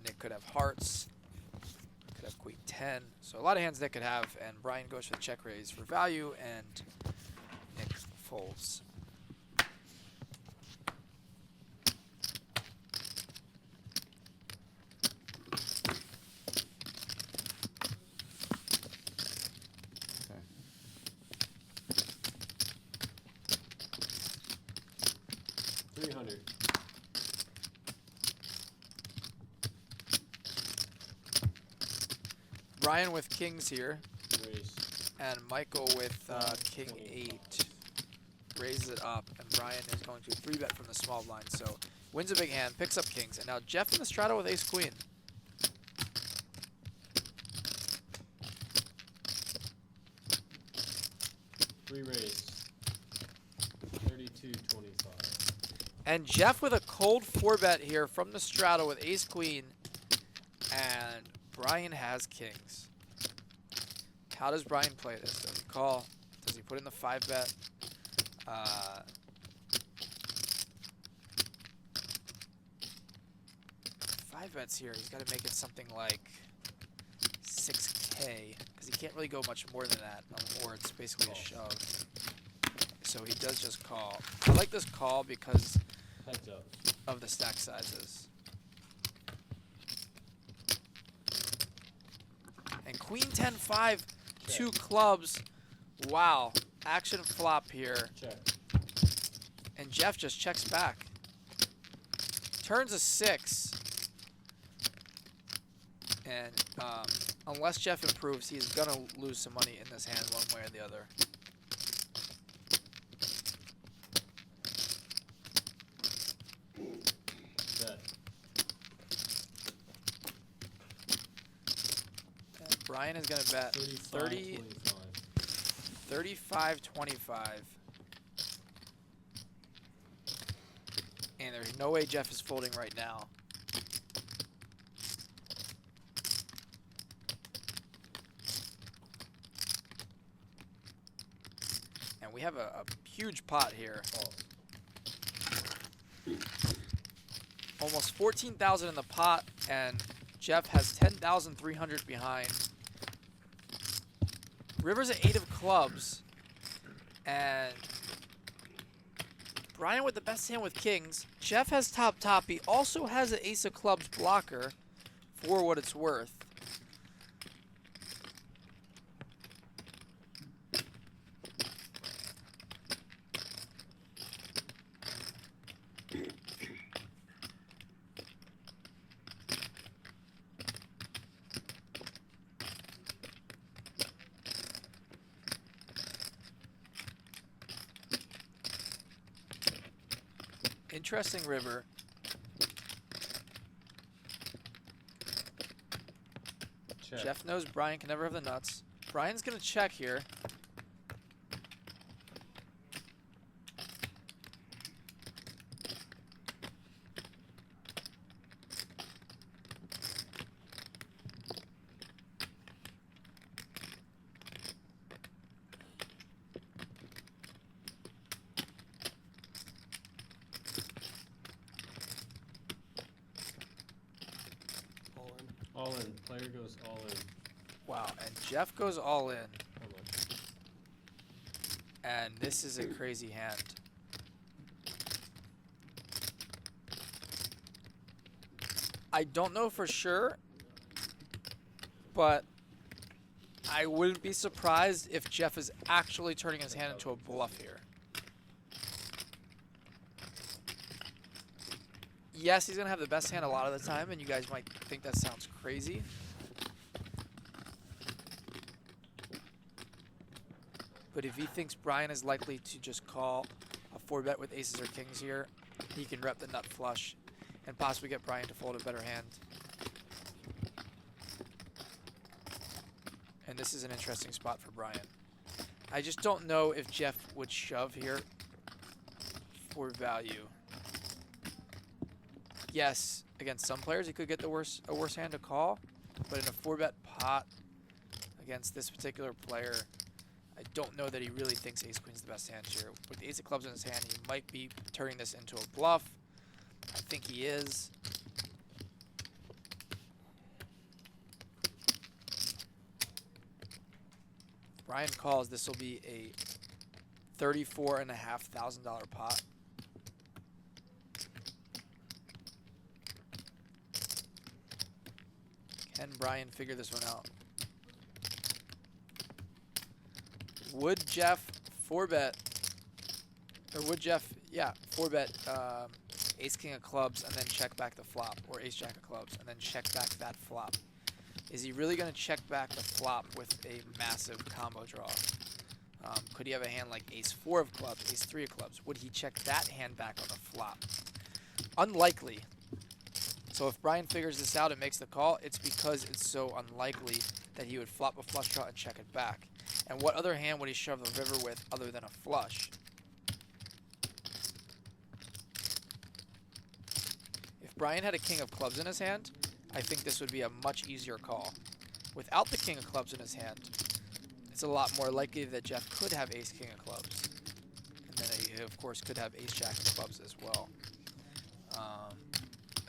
Nick could have hearts. Could have queen 10. So a lot of hands Nick could have, and Brian goes for the check raise for value, and Nick folds. Okay. $300. Brian with kings here, Raise. and Michael with king 8 raises it up, and Brian is going to 3-bet from the small blind, so wins a big hand, picks up kings, and now Jeff in the straddle with ace queen. Three raise. 32.25. And Jeff with a cold 4-bet here from the straddle with ace queen, and Brian has kings. How does Brian play this? Does he call? Does he put in the 5-bet? 5-bets here. He's got to make it something like 6K, because he can't really go much more than that, or it's basically a shove. So he does just call. I like this call because Heads up. of the stack sizes. And queen 10-5, 2 clubs. Wow, action flop here. Check. And Jeff just checks back. Turns a 6. And unless Jeff improves, he's gonna lose some money in this hand one way or the other. Bet. And Brian is gonna bet 35.25. And there's no way Jeff is folding right now. And we have a huge pot here. Almost 14,000 in the pot, and Jeff has 10,300 behind. River's at 8 of clubs, and Brian with the best hand with kings. Jeff has top. He also has an ace of clubs blocker for what it's worth. Interesting river. Check. Jeff knows Brian can never have the nuts. Brian's gonna check here. All in. Player goes all in. Wow, and Jeff goes all in. How much? And this is a crazy hand. I don't know for sure, but I wouldn't be surprised if Jeff is actually turning his hand into a bluff here. Yes, he's going to have the best hand a lot of the time, and you guys might think that sounds crazy. But if he thinks Brian is likely to just call a 4-bet with aces or kings here, he can rep the nut flush and possibly get Brian to fold a better hand. And this is an interesting spot for Brian. I just don't know if Jeff would shove here for value. Yes, against some players he could get a worse hand to call, but in a 4-bet pot against this particular player, I don't know that he really thinks ace queen's the best hand here. With the ace of clubs in his hand, he might be turning this into a bluff. I think he is. Brian calls. This will be a $34,500 pot. Can Brian figure this one out? Would Jeff 4-bet, or would Jeff, yeah, 4-bet ace king of clubs and then check back the flop, or ace jack of clubs and then check back that flop? Is he really going to check back the flop with a massive combo draw? Could he have a hand like ace 4 of clubs, ace 3 of clubs? Would he check that hand back on the flop? Unlikely. So if Brian figures this out and makes the call, it's because it's so unlikely that he would flop a flush draw and check it back. And what other hand would he shove the river with other than a flush? If Brian had a king of clubs in his hand, I think this would be a much easier call. Without the king of clubs in his hand, it's a lot more likely that Jeff could have ace king of clubs. And then he, of course, could have ace jack of clubs as well.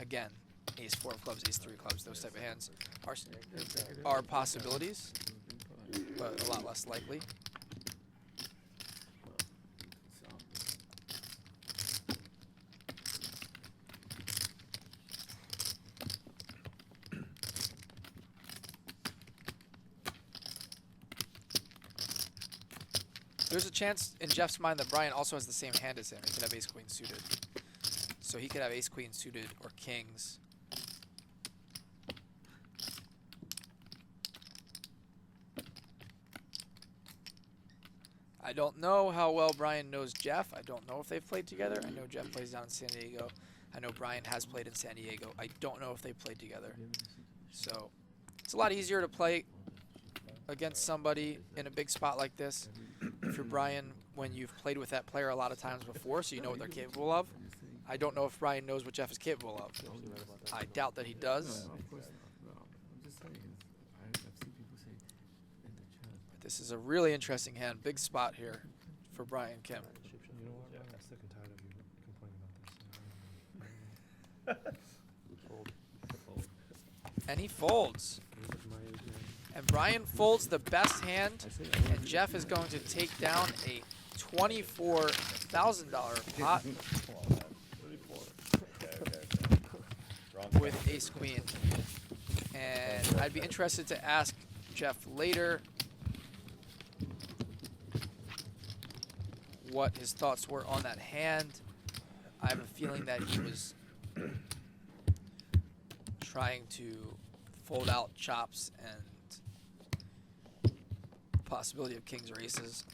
Again, ace 4 of clubs, ace 3 of clubs, those type of hands are possibilities, but a lot less likely. There's a chance in Jeff's mind that Brian also has the same hand as him. He could have ace queen suited. So he could have ace queen suited or kings. I don't know how well Brian knows Jeff. I don't know if they've played together. I know Jeff plays down in San Diego. I know Brian has played in San Diego. I don't know if they played together. So it's a lot easier to play against somebody in a big spot like this if you're Brian when you've played with that player a lot of times before, so you know what they're capable of. I don't know if Brian knows what Jeff is capable of. I doubt that he does. But this is a really interesting hand. Big spot here for Brian Kim. You know what? I'm sick and tired of you complaining about this. And he folds. And Brian folds the best hand, and Jeff is going to take down a $24,000 pot with ace queen. And I'd be interested to ask Jeff later what his thoughts were on that hand. I have a feeling that he was trying to fold out chops and possibility of kings or aces.